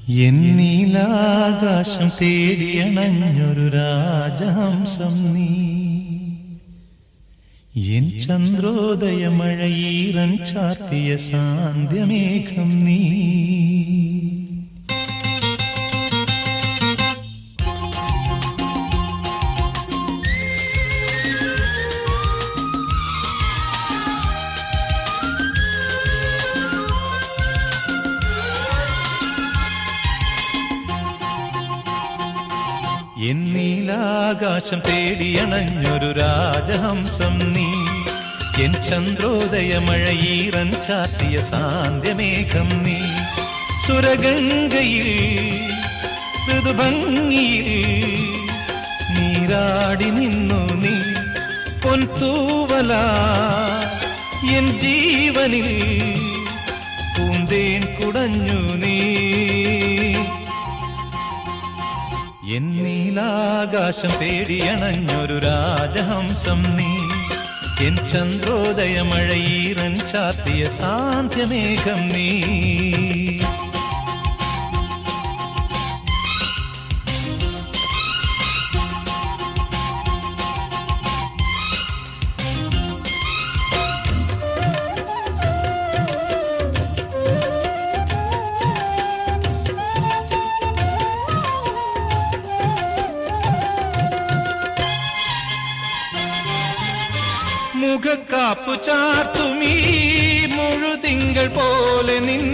എന്നീലാകാശം തേടിയണഞ്ഞൊരു രാജഹംസം നീ, എൻ ചന്ദ്രോദയമഴയീറൻ ചാർത്തിയ സാന്ധ്യമേഘം നീ. എന്നീലാകാശം തേടിയണഞ്ഞൊരു രാജഹംസം നീ, എൻ ചന്ദ്രോദയമഴയീറൻ ചാർത്തിയ സാന്ധ്യമേഘം നീ. സുരഗംഗയിൽ ഋതുഭംഗിയിൽ നീരാടി നിന്നു നീ, പൊൻതൂവല എൻ ജീവനിൽ പൂന്തേൻ കുടഞ്ഞു നീ. എന്നീലാകാശം തേടിയണഞ്ഞൊരു രാജഹംസം നീ, എൻ ചന്ദ്രോദയമഴയീറൻ ചാർത്തിയ സാന്ധ്യമേഘം നീ. മുഖക്കാപ്പു ചാർത്തുമീ മുഴുതിങ്കൾ പോലെ നിൻ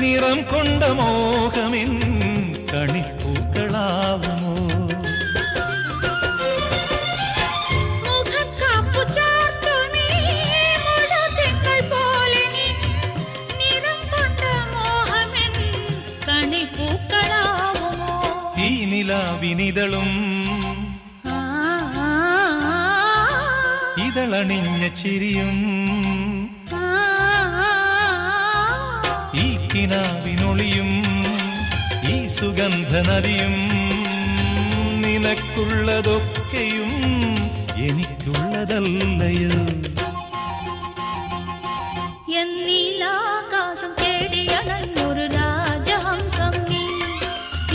നിറം കൊണ്ട മോഹമിൻ കണിപ്പൂക്കളാവുമോ. മുഖക്കാപ്പു ചാർത്തുമീ മുഴുതിങ്കൾ പോലെ നിൻ നിറം കൊണ്ട മോഹമിൻ കണിപ്പൂക്കളാവുമോ. ഈ നിലാവിനിതളും ഇതളണിഞ്ഞ ചിരിയും ഈ കിനാവിനൊളിയും ഈ സുഗന്ധ നദിയും നിനക്കുള്ളതൊക്കെയും എനിക്കുള്ളതല്ലയോ. എന്നീലാകാശം തേടിയണഞ്ഞൊരു രാജഹംസം നീ,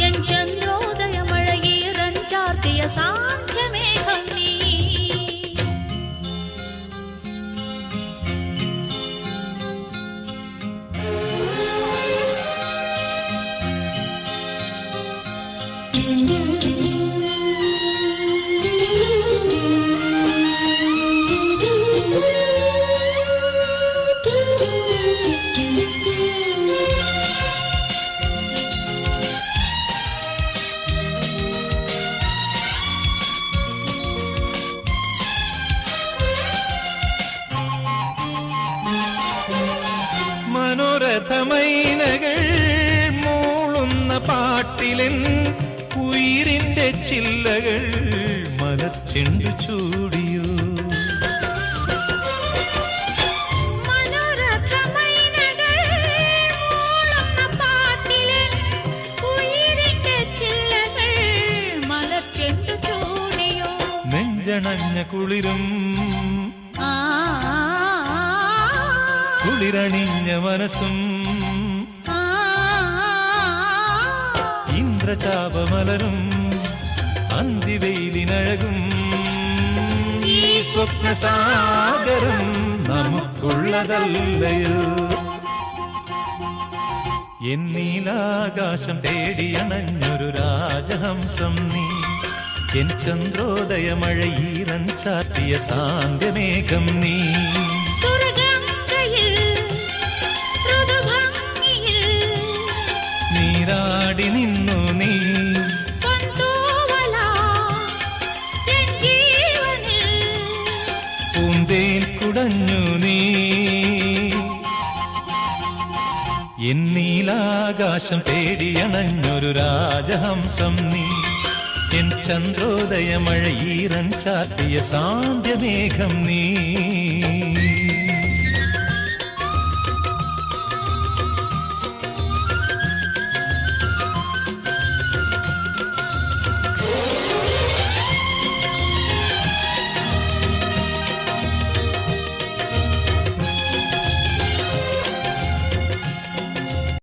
എൻ ചന്ദ്രോദയമഴയീറൻ ചാർത്തിയ സാന്ധ്യമേഘം നീ. മനോരഥമൈനകൾ മൂളുന്ന പാട്ടിലെൻ ഉയിരിന്റെ ചില്ലകൾ മലർച്ചെണ്ടു ചൂടിയോ. നെഞ്ചണഞ്ഞ കുളിരും കുളിരണിഞ്ഞ മനസ്സും ഇന്ദ്രചാപമലരും അന്തിവെയിലിനഴകും ഈ സ്വപ്നസാഗരം നമുക്കുള്ളതല്ലയോ. എന്നീലാകാശം തേടിയണഞ്ഞൊരു രാജഹംസം നീ, എൻ ചന്ദ്രോദയമഴയീറൻ ചാർത്തിയ സാന്ധ്യമേഘം നീ. നീരാടി നിന്നു നീ, പൂന്തേൻ കുടഞ്ഞു നീ. എന്നീലാകാശം തേടിയണഞ്ഞൊരു രാജഹംസം നീ, എൻ ചന്ദ്രോദയമഴയീറൻ ചാർത്തിയ സാന്ധ്യമേഘം നീ.